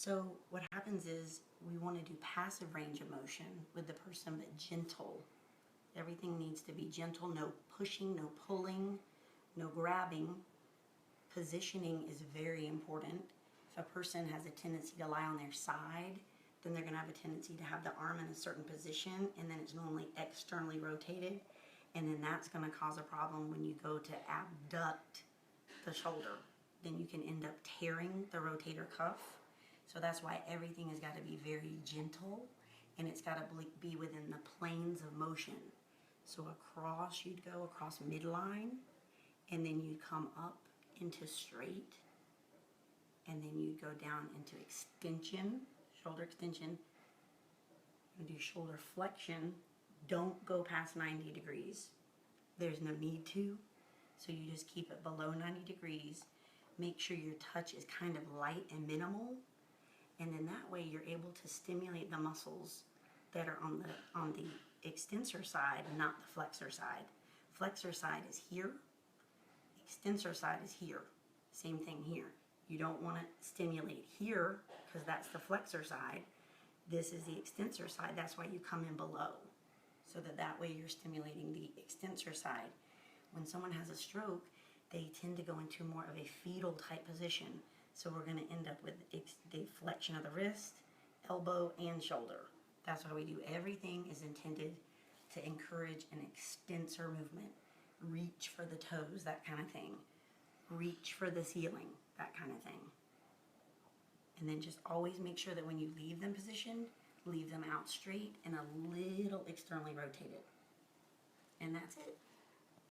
So what happens is we want to do passive range of motion with the person, but gentle. Everything needs to be gentle, no pushing, no pulling, no grabbing. Positioning is very important. If a person has a tendency to lie on their side, then they're going to have a tendency to have the arm in a certain position, and then it's normally externally rotated, and then that's going to cause a problem when you go to abduct the shoulder. Then you can end up tearing the rotator cuff. So that's why everything has got to be very gentle, and it's got to be within the planes of motion. So across, you'd go across midline, and then you'd come up into straight, and then you'd go down into extension, shoulder extension, and do shoulder flexion. Don't go past 90 degrees. There's no need to, so you just keep it below 90 degrees. Make sure your touch is kind of light and minimal, and then that way you're able to stimulate the muscles that are on the extensor side, not the flexor side. Flexor side is here, extensor side is here. Same thing here. You don't want to stimulate here because that's the flexor side. This is the extensor side. That's why you come in below, so that way you're stimulating the extensor side. When someone has a stroke, they tend to go into more of a fetal type position. So we're going to end up with the flexion of the wrist, elbow, and shoulder. That's why we do everything is intended to encourage an extensor movement. Reach for the toes, that kind of thing. Reach for the ceiling, that kind of thing. And then just always make sure that when you leave them positioned, leave them out straight and a little externally rotated. And that's it.